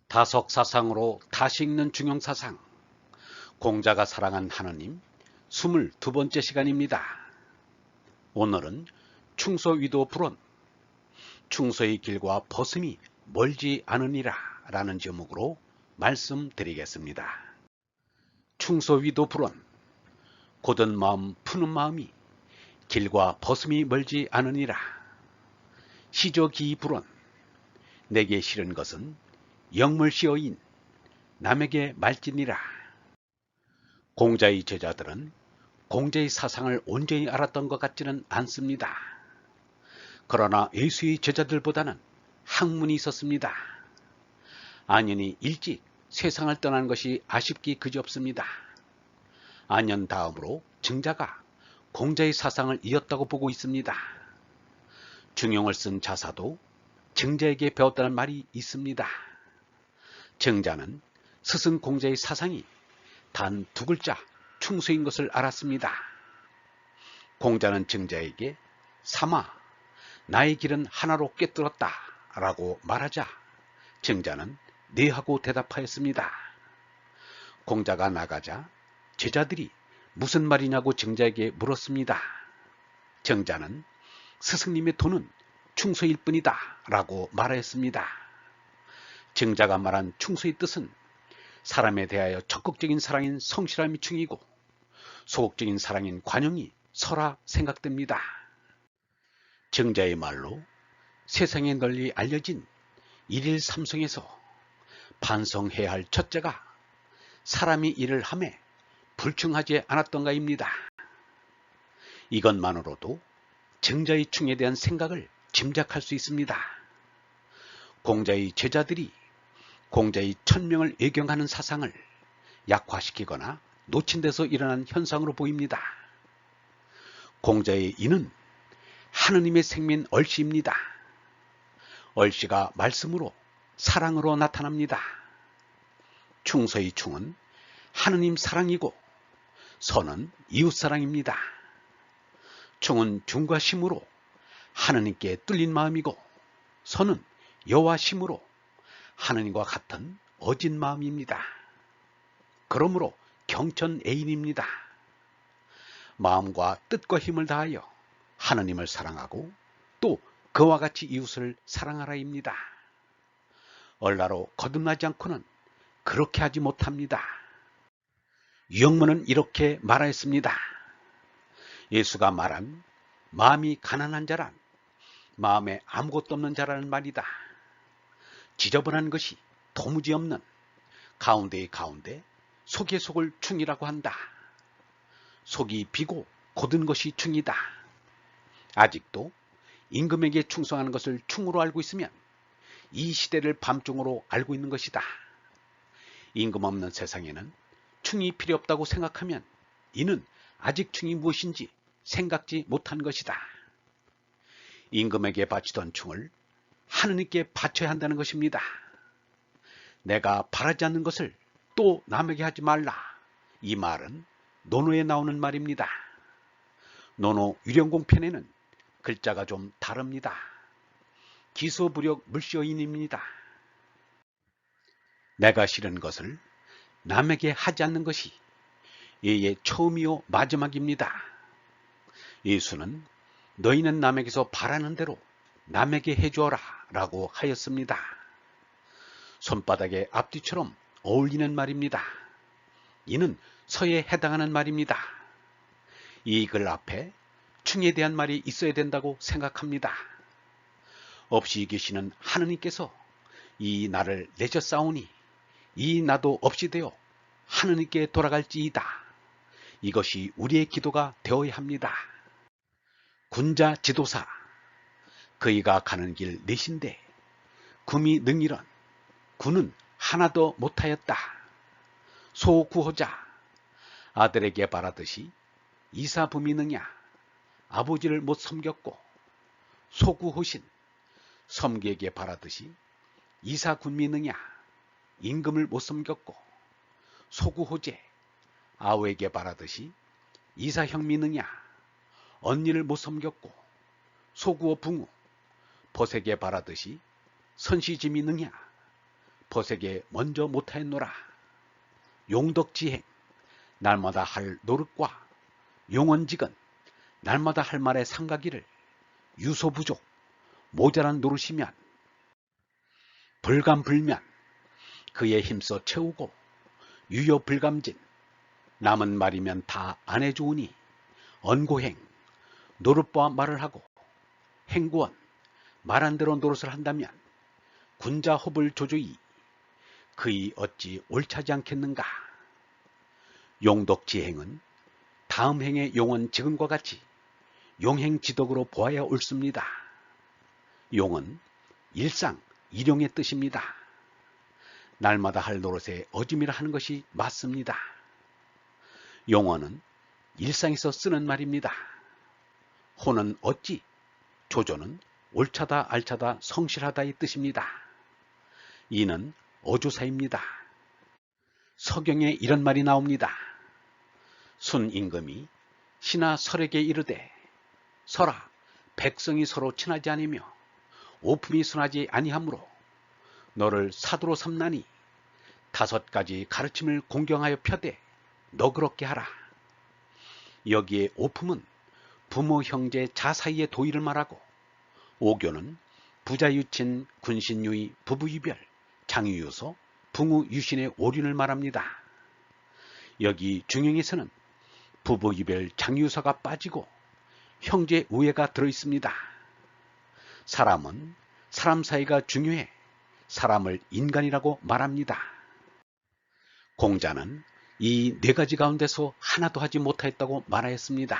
다석사상으로 다시 읽는 중용사상, 공자가 사랑한 하느님 22번째 시간입니다. 오늘은 충소위도 불원, 충소의 길과 벗음이 멀지 않으니라 라는 제목으로 말씀드리겠습니다. 충소위도 불원, 고든 마음 푸는 마음이 길과 벗음이 멀지 않으니라. 시저기 불원, 내게 싫은 것은 영물시어인 남에게 말지니라. 공자의 제자들은 공자의 사상을 온전히 알았던 것 같지는 않습니다. 그러나 예수의 제자들보다는 학문이 있었습니다. 안연이 일찍 세상을 떠난 것이 아쉽기 그지없습니다. 안연 다음으로 증자가 공자의 사상을 이었다고 보고 있습니다. 중용을 쓴 자사도 증자에게 배웠다는 말이 있습니다. 증자는 스승 공자의 사상이 단 두 글자 충소인 것을 알았습니다. 공자는 증자에게 삼아 나의 길은 하나로 꿰뚫었다 라고 말하자 증자는 네 하고 대답하였습니다. 공자가 나가자 제자들이 무슨 말이냐고 증자에게 물었습니다. 증자는 스승님의 도는 충소일 뿐이다 라고 말하였습니다. 증자가 말한 충소의 뜻은 사람에 대하여 적극적인 사랑인 성실함이 충이고 소극적인 사랑인 관용이 서라 생각됩니다. 증자의 말로 세상에 널리 알려진 일일 삼성에서 반성해야 할 첫째가 사람이 일을 함에 불충하지 않았던가입니다. 이것만으로도 증자의 충에 대한 생각을 짐작할 수 있습니다. 공자의 제자들이 공자의 천명을 예경하는 사상을 약화시키거나 놓친 데서 일어난 현상으로 보입니다. 공자의 이는 하느님의 생민 얼씨입니다. 얼씨가 말씀으로 사랑으로 나타납니다. 충서의 충은 하느님 사랑이고 서는 이웃사랑입니다. 충은 중과 심으로 하느님께 뚫린 마음이고 서는 여와 심으로 하느님과 같은 어진 마음입니다. 그러므로 경천애인입니다. 마음과 뜻과 힘을 다하여 하느님을 사랑하고 또 그와 같이 이웃을 사랑하라입니다. 얼라로 거듭나지 않고는 그렇게 하지 못합니다. 유영문은 이렇게 말하였습니다. 예수가 말한 마음이 가난한 자란 마음에 아무것도 없는 자라는 말이다. 지저분한 것이 도무지 없는 가운데의 가운데 속의 속을 충이라고 한다. 속이 비고 곧은 것이 충이다. 아직도 임금에게 충성하는 것을 충으로 알고 있으면 이 시대를 밤중으로 알고 있는 것이다. 임금 없는 세상에는 충이 필요 없다고 생각하면 이는 아직 충이 무엇인지 생각지 못한 것이다. 임금에게 바치던 충을 하느님께 바쳐야 한다는 것입니다. 내가 바라지 않는 것을 또 남에게 하지 말라. 이 말은 논어에 나오는 말입니다. 논어 유령공편에는 글자가 좀 다릅니다. 기소부력 물시어인입니다. 내가 싫은 것을 남에게 하지 않는 것이 예의 처음이요 마지막입니다. 예수는 너희는 남에게서 바라는 대로 남에게 해주어라 라고 하였습니다. 손바닥의 앞뒤처럼 어울리는 말입니다. 이는 서에 해당하는 말입니다. 이 글 앞에 충에 대한 말이 있어야 된다고 생각합니다. 없이 계시는 하느님께서 이 나를 내셨사오니 이 나도 없이 되어 하느님께 돌아갈지이다. 이것이 우리의 기도가 되어야 합니다. 군자 지도사, 그이가 가는 길 넷인데 금이 능이런 군은 하나도 못하였다. 소구호자, 아들에게 바라듯이 이사붐이 능냐 아버지를 못 섬겼고 소구호신, 섬기에게 바라듯이 이사군미 능냐 임금을 못 섬겼고 소구호제, 아우에게 바라듯이 이사형미 능냐 언니를 못 섬겼고 소구어 붕우, 벗에게 바라듯이 선시짐이 능냐 거세게 먼저 못하였노라. 용덕지행, 날마다 할 노릇과 용언직은 날마다 할 말의 상가기를 유소부족, 모자란 노릇이면 불감불면 그에 힘써 채우고 유여불감진 남은 말이면 다 안 해주우니 언고행 노릇과 말을 하고 행구원 말한 대로 노릇을 한다면 군자호불 조조이 그이 어찌 옳차지 않겠는가. 용덕지행은 다음 행의 용은 지금과 같이 용행지덕으로 보아야 옳습니다. 용은 일상 일용의 뜻입니다. 날마다 할 노릇에 어짐이라 하는 것이 맞습니다. 용어는 일상에서 쓰는 말입니다. 호는 어찌, 조조는 옳차다 알차다 성실하다의 뜻입니다. 이는 어조사입니다. 서경에 이런 말이 나옵니다. 순임금이 신하 설에게 이르되 설아 백성이 서로 친하지 아니며 오품이 순하지 아니하므로 너를 사도로 삼나니 5가지 가르침을 공경하여 펴되 너그럽게 하라. 여기에 오품은 부모 형제 자 사이의 도의를 말하고 오교는 부자유친 군신유의 부부유별 장유유소 붕우유신의 오륜을 말합니다. 여기 중용에서는 부부유별 장유유소가 빠지고 형제 우애가 들어있습니다. 사람은 사람 사이가 중요해 사람을 인간이라고 말합니다. 공자는 이 4가지 가운데서 하나도 하지 못하였다고 말하였습니다.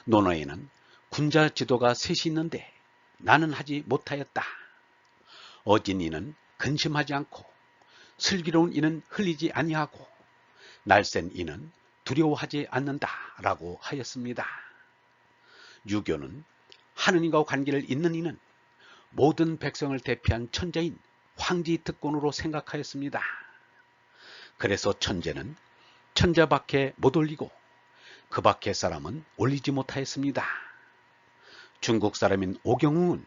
논어에는 군자 지도가 셋이 있는데 나는 하지 못하였다. 어진 이는 근심하지 않고 슬기로운 이는 흘리지 아니하고 날쌘 이는 두려워하지 않는다 라고 하였습니다. 유교는 하느님과 관계를 잇는 이는 모든 백성을 대표한 천자인 황지 특권으로 생각하였습니다. 그래서 천재는 천자 밖에 못 올리고 그 밖의 사람은 올리지 못하였습니다. 중국 사람인 오경웅은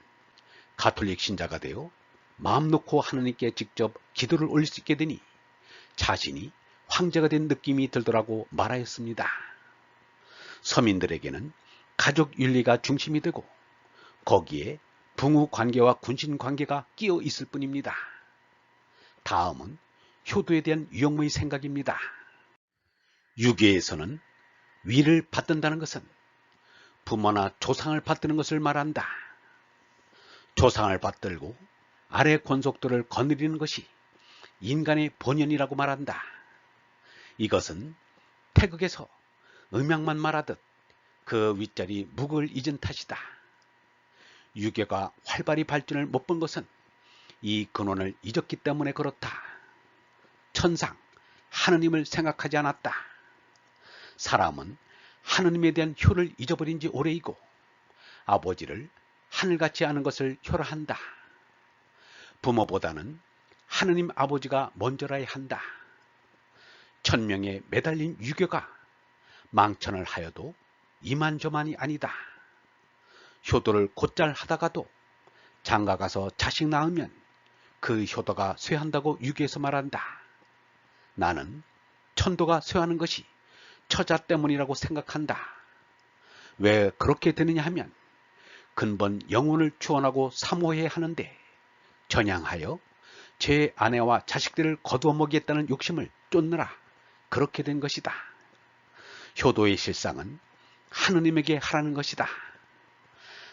가톨릭 신자가 되어 마음 놓고 하느님께 직접 기도를 올릴 수 있게 되니 자신이 황제가 된 느낌이 들더라고 말하였습니다. 서민들에게는 가족 윤리가 중심이 되고 거기에 붕우 관계와 군신 관계가 끼어 있을 뿐입니다. 다음은 효도에 대한 유영무의 생각입니다. 유교에서는 위를 받든다는 것은 부모나 조상을 받드는 것을 말한다. 조상을 받들고 아래 권속들을 거느리는 것이 인간의 본연이라고 말한다. 이것은 태극에서 음양만 말하듯 그 윗자리 묵을 잊은 탓이다. 유교가 활발히 발전을 못 본 것은 이 근원을 잊었기 때문에 그렇다. 천상, 하느님을 생각하지 않았다. 사람은 하느님에 대한 효를 잊어버린 지 오래이고 아버지를 하늘같이 아는 것을 효라한다. 부모보다는 하느님 아버지가 먼저라야 한다. 천명에 매달린 유교가 망천을 하여도 이만저만이 아니다. 효도를 곧잘 하다가도 장가가서 자식 낳으면 그 효도가 쇠한다고 유교에서 말한다. 나는 천도가 쇠하는 것이 처자 때문이라고 생각한다. 왜 그렇게 되느냐 하면 근본 영혼을 추원하고 사모해야 하는데 전향하여 제 아내와 자식들을 거두어 먹이겠다는 욕심을 쫓느라 그렇게 된 것이다. 효도의 실상은 하느님에게 하라는 것이다.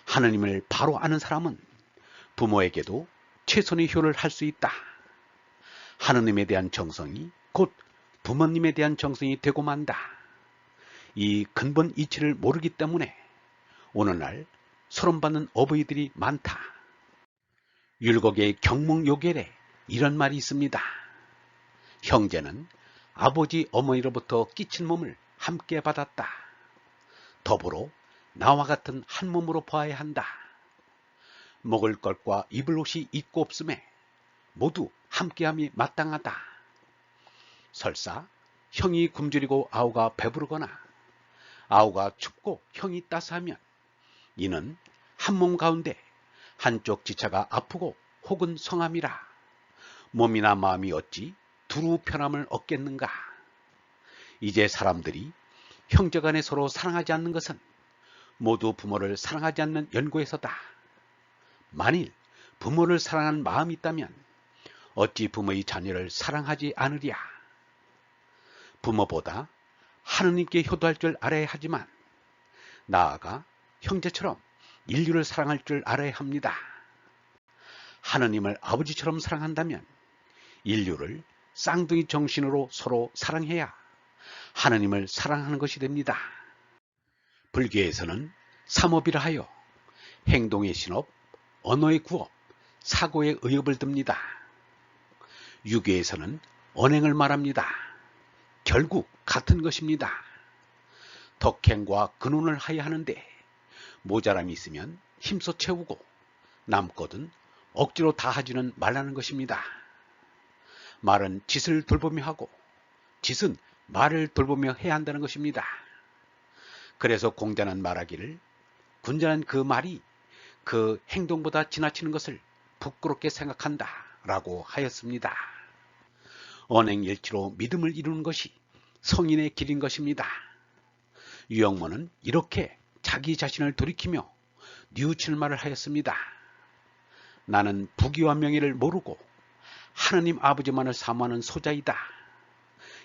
하느님을 바로 아는 사람은 부모에게도 최선의 효를 할 수 있다. 하느님에 대한 정성이 곧 부모님에 대한 정성이 되고 만다. 이 근본 이치를 모르기 때문에 오늘날 소름받는 어버이들이 많다. 율곡의 경몽요결에 이런 말이 있습니다. 형제는 아버지 어머니로부터 끼친 몸을 함께 받았다. 더불어 나와 같은 한 몸으로 보아야 한다. 먹을 것과 입을 옷이 있고 없음에 모두 함께함이 마땅하다. 설사 형이 굶주리고 아우가 배부르거나 아우가 춥고 형이 따스하면 이는 한 몸 가운데 한쪽 지체가 아프고 혹은 성함이라 몸이나 마음이 어찌 두루 편함을 얻겠는가. 이제 사람들이 형제간에 서로 사랑하지 않는 것은 모두 부모를 사랑하지 않는 연고에서다. 만일 부모를 사랑하는 마음이 있다면 어찌 부모의 자녀를 사랑하지 않으랴. 부모보다 하느님께 효도할 줄 알아야 하지만 나아가 형제처럼 인류를 사랑할 줄 알아야 합니다. 하느님을 아버지처럼 사랑한다면 인류를 쌍둥이 정신으로 서로 사랑해야 하느님을 사랑하는 것이 됩니다. 불교에서는 삼업이라 하여 행동의 신업, 언어의 구업, 사고의 의업을 듭니다. 유교에서는 언행을 말합니다. 결국 같은 것입니다. 덕행과 근원을 하야 하는데 모자람이 있으면 힘써 채우고 남거든 억지로 다 하지는 말라는 것입니다. 말은 짓을 돌보며 하고 짓은 말을 돌보며 해야 한다는 것입니다. 그래서 공자는 말하기를 군자는 그 말이 그 행동보다 지나치는 것을 부끄럽게 생각한다 라고 하였습니다. 언행일치로 믿음을 이루는 것이 성인의 길인 것입니다. 유영모는 이렇게 자기 자신을 돌이키며 뉘우칠 말을 하였습니다. 나는 부귀와 명예를 모르고 하느님 아버지만을 사모하는 소자이다.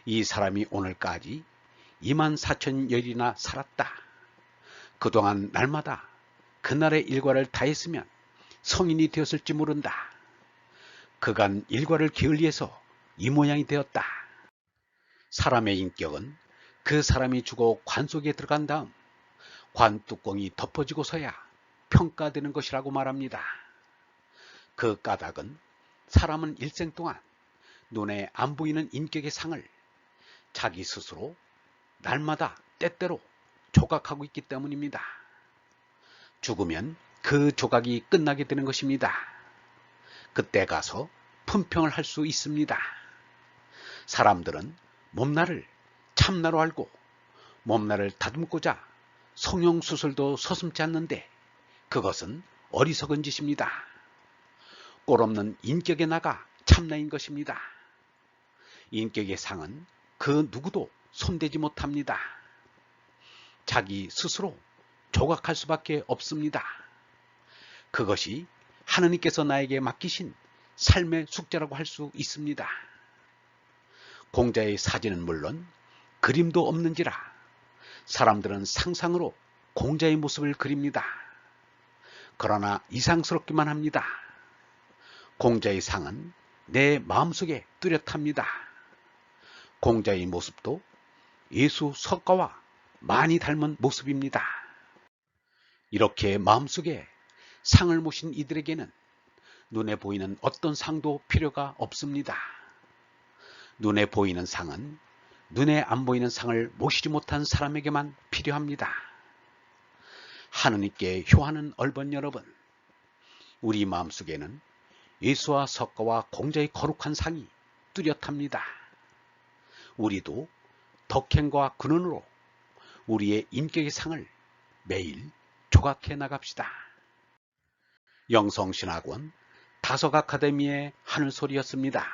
이 사람이 오늘까지 24,000여일이나 살았다. 그동안 날마다 그날의 일과를 다했으면 성인이 되었을지 모른다. 그간 일과를 게을리해서 이 모양이 되었다. 사람의 인격은 그 사람이 죽어 관 속에 들어간 다음 관 뚜껑이 덮어지고서야 평가되는 것이라고 말합니다. 그 까닭은 사람은 일생 동안 눈에 안 보이는 인격의 상을 자기 스스로 날마다 때때로 조각하고 있기 때문입니다. 죽으면 그 조각이 끝나게 되는 것입니다. 그때 가서 품평을 할 수 있습니다. 사람들은 몸나를 참나로 알고 몸나를 다듬고자 성형수술도 서슴지 않는데 그것은 어리석은 짓입니다. 꼴없는 인격에 나가 참나인 것입니다. 인격의 상은 그 누구도 손대지 못합니다. 자기 스스로 조각할 수밖에 없습니다. 그것이 하느님께서 나에게 맡기신 삶의 숙제라고 할 수 있습니다. 공자의 사진은 물론 그림도 없는지라 사람들은 상상으로 공자의 모습을 그립니다. 그러나 이상스럽기만 합니다. 공자의 상은 내 마음속에 뚜렷합니다. 공자의 모습도 예수 석가와 많이 닮은 모습입니다. 이렇게 마음속에 상을 모신 이들에게는 눈에 보이는 어떤 상도 필요가 없습니다. 눈에 보이는 상은 눈에 안 보이는 상을 모시지 못한 사람에게만 필요합니다. 하느님께 효하는 얼번 여러분, 우리 마음속에는 예수와 석가와 공자의 거룩한 상이 뚜렷합니다. 우리도 덕행과 근원으로 우리의 인격의 상을 매일 조각해 나갑시다. 영성신학원 다석 아카데미의 하늘소리였습니다.